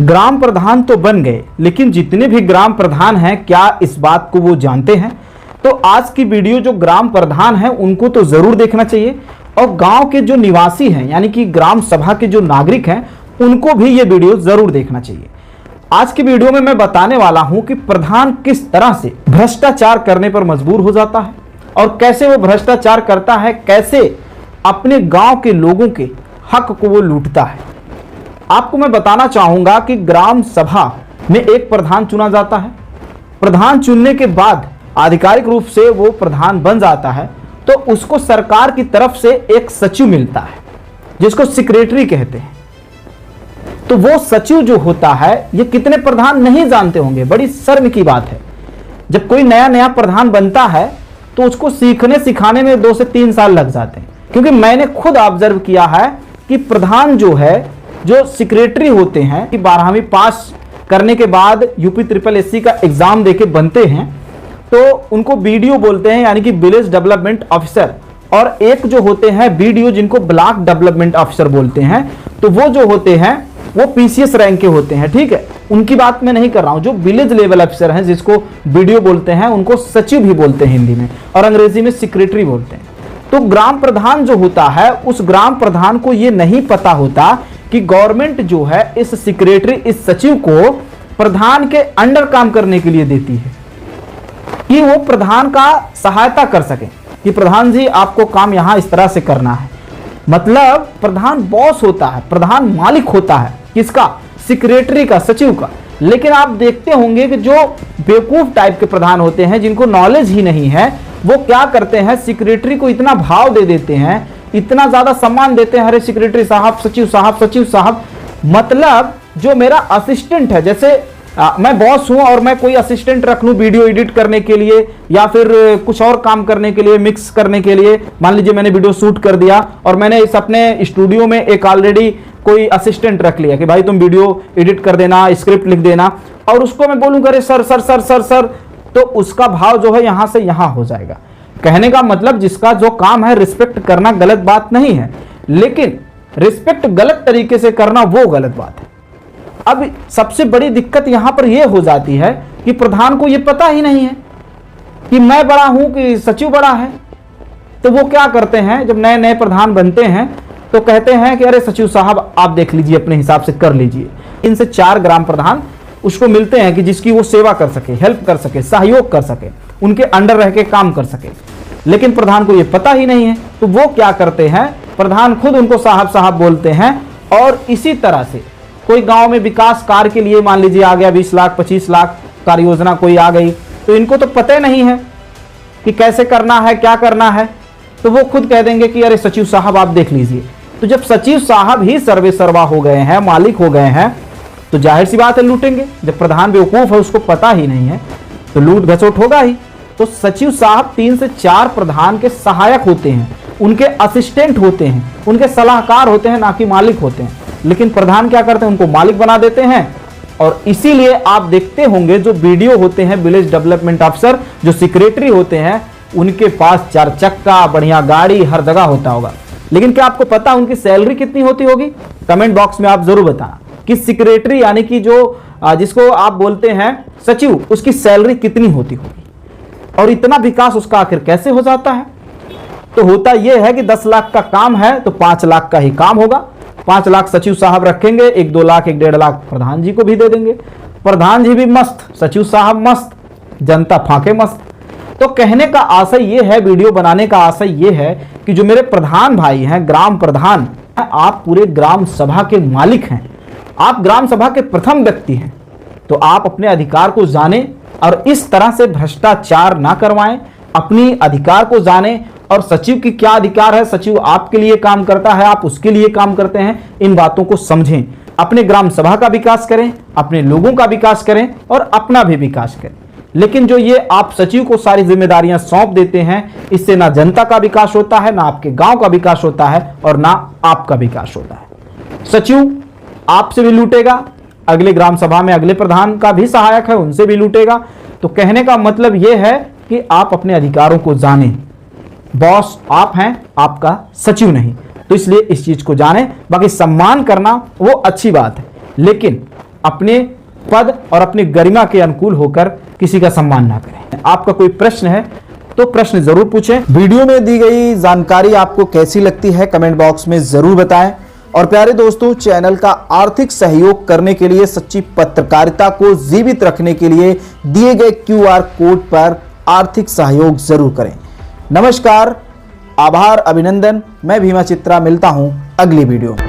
ग्राम प्रधान तो बन गए, लेकिन जितने भी ग्राम प्रधान हैं क्या इस बात को वो जानते हैं? तो आज की वीडियो जो ग्राम प्रधान हैं उनको तो जरूर देखना चाहिए, और गांव के जो निवासी हैं यानी कि ग्राम सभा के जो नागरिक हैं उनको भी ये वीडियो जरूर देखना चाहिए। आज की वीडियो में मैं बताने वाला हूं कि प्रधान किस तरह से भ्रष्टाचार करने पर मजबूर हो जाता है और कैसे वो भ्रष्टाचार करता है, कैसे अपने गांव के लोगों के हक को वो लूटता है। आपको मैं बताना चाहूंगा कि ग्राम सभा में एक प्रधान चुना जाता है। प्रधान चुनने के बाद आधिकारिक रूप से वो प्रधान बन जाता है, तो उसको सरकार की तरफ से एक सचिव मिलता है जिसको सेक्रेटरी कहते हैं। तो वो सचिव जो होता है, ये कितने प्रधान नहीं जानते होंगे, बड़ी शर्म की बात है। जब कोई नया नया प्रधान बनता है तो उसको सीखने सिखाने में 2 से 3 साल लग जाते हैं, क्योंकि मैंने खुद ऑब्जर्व किया है कि प्रधान जो है, जो सेक्रेटरी होते हैं कि 12वीं पास करने के बाद यूपी SSS का एग्जाम देके बनते हैं, तो उनको बीडीओ बोलते हैं यानी कि विलेज डेवलपमेंट ऑफिसर, और एक जो होते हैं बीडीओ जिनको ब्लॉक डेवलपमेंट ऑफिसर बोलते हैं। तो वो जो होते हैं वो पीसीएस रैंक के होते हैं, ठीक है। उनकी बात मैं नहीं कर रहा हूं। जो विलेज लेवल ऑफिसर हैं जिसको बीडीओ बोलते हैं उनको सचिव भी बोलते हैं हिंदी में, और अंग्रेजी में सेक्रेटरी बोलते हैं। तो ग्राम प्रधान जो होता है, उस ग्राम प्रधान को ये नहीं पता होता कि गवर्नमेंट जो है इस सेक्रेटरी, इस सचिव को प्रधान के अंडर काम करने के लिए देती है कि वो प्रधान का सहायता कर सके कि प्रधान जी आपको काम यहां इस तरह से करना है। मतलब प्रधान बॉस होता है, प्रधान मालिक होता है किसका? सेक्रेटरी का, सचिव का। लेकिन आप देखते होंगे कि जो बेवकूफ टाइप के प्रधान होते हैं जिनको नॉलेज ही नहीं है, वो क्या करते हैं, सेक्रेटरी को इतना भाव दे देते हैं, इतना ज्यादा सम्मान देते हैं, अरे सेक्रेटरी साहब, सचिव साहब, सचिव साहब। मतलब जो मेरा असिस्टेंट है, जैसे मैं बॉस हूं और मैं कोई असिस्टेंट रख लूं वीडियो एडिट करने के लिए या फिर कुछ और काम करने के लिए, मिक्स करने के लिए। मान लीजिए मैंने वीडियो शूट कर दिया और मैंने इस अपने स्टूडियो में एक ऑलरेडी कोई असिस्टेंट रख लिया कि भाई तुम वीडियो एडिट कर देना, स्क्रिप्ट लिख देना, और उसको मैं बोलूंगा अरे sir sir sir sir sir, तो उसका भाव जो है यहां से यहां हो जाएगा। कहने का मतलब जिसका जो काम है रिस्पेक्ट करना गलत बात नहीं है, लेकिन रिस्पेक्ट गलत तरीके से करना वो गलत बात है। अब सबसे बड़ी दिक्कत यहां पर यह हो जाती है कि प्रधान को यह पता ही नहीं है कि मैं बड़ा हूं कि सचिव बड़ा है। तो वो क्या करते हैं, जब नए नए प्रधान बनते हैं तो कहते हैं कि अरे सचिव साहब आप देख लीजिए, अपने हिसाब से कर लीजिए। इनसे 4 ग्राम प्रधान उसको मिलते हैं कि जिसकी वो सेवा कर सके, हेल्प कर सके, सहयोग कर सके, उनके अंडर रह के काम कर सके। लेकिन प्रधान को ये पता ही नहीं है, तो वो क्या करते हैं, प्रधान खुद उनको साहब साहब बोलते हैं। और इसी तरह से कोई गांव में विकास कार्य के लिए मान लीजिए आ गया 20 लाख 25 लाख कार्य योजना कोई आ गई, तो इनको तो पता ही नहीं है कि कैसे करना है, क्या करना है। तो वो खुद कह देंगे कि अरे सचिव साहब आप देख लीजिए। तो जब सचिव साहब ही सर्वे सर्वा हो गए हैं, मालिक हो गए हैं, तो जाहिर सी बात है लूटेंगे। जब प्रधान बेवकूफ है, उसको पता ही नहीं है, तो लूट घसोट होगा ही। तो सचिव साहब 3 से 4 प्रधान के सहायक होते हैं, उनके असिस्टेंट होते हैं, उनके सलाहकार होते हैं, ना कि मालिक होते हैं। लेकिन प्रधान क्या करते हैं, उनको मालिक बना देते हैं। और इसीलिए आप देखते होंगे जो बीडीओ होते हैं, विलेज डेवलपमेंट ऑफिसर, जो सेक्रेटरी होते हैं, उनके पास 4 चक्का, बढ़िया गाड़ी हर जगह होता होगा। लेकिन क्या आपको पता उनकी सैलरी कितनी होती होगी? कमेंट बॉक्स में आप जरूर बताना कि सेक्रेटरी यानी कि जो जिसको आप बोलते हैं सचिव, उसकी सैलरी कितनी होती होगी, और इतना विकास उसका आखिर कैसे हो जाता है? तो होता यह है कि 10 लाख का काम है तो 5 लाख का ही काम होगा। 5 लाख सचिव साहब रखेंगे, 1-2 लाख 1-1.5 लाख प्रधान जी को भी दे देंगे। प्रधान जी भी मस्त, सचिव साहब मस्त, जनता फांके मस्त। तो कहने का आशय यह है, वीडियो बनाने का आशय यह है कि जो मेरे प्रधान भाई हैं, ग्राम प्रधान, आप पूरे ग्राम सभा के मालिक हैं, आप ग्राम सभा के प्रथम व्यक्ति हैं। तो आप अपने अधिकार को जानें और इस तरह से भ्रष्टाचार ना करवाएं, अपनी अधिकार को जानें। और सचिव की क्या अधिकार है, सचिव आपके लिए काम करता है, आप उसके लिए काम करते हैं, इन बातों को समझें। अपने ग्राम सभा का विकास करें, अपने लोगों का विकास करें और अपना भी विकास करें। लेकिन जो ये आप सचिव को सारी जिम्मेदारियां सौंप देते हैं, इससे ना जनता का विकास होता है, ना आपके गांव का विकास होता है, और ना आपका विकास होता है। सचिव आपसे भी लूटेगा, अगले ग्राम सभा में अगले प्रधान का भी सहायक है, उनसे भी लूटेगा। तो कहने का मतलब यह है कि आप अपने अधिकारों को जानें। बॉस आप हैं, आपका सचिव नहीं। तो इसलिए इस चीज को जानें। बाकी सम्मान करना वो अच्छी बात है, लेकिन अपने पद और अपनी गरिमा के अनुकूल होकर किसी का सम्मान ना करें। आपका कोई प्रश्न है तो प्रश्न जरूर पूछें। वीडियो में दी गई जानकारी आपको कैसी लगती है कमेंट बॉक्स में जरूर बताएं। और प्यारे दोस्तों, चैनल का आर्थिक सहयोग करने के लिए, सच्ची पत्रकारिता को जीवित रखने के लिए दिए गए QR कोड पर आर्थिक सहयोग जरूर करें। नमस्कार, आभार, अभिनंदन। मैं भीमा चित्रा, मिलता हूं अगली वीडियो में।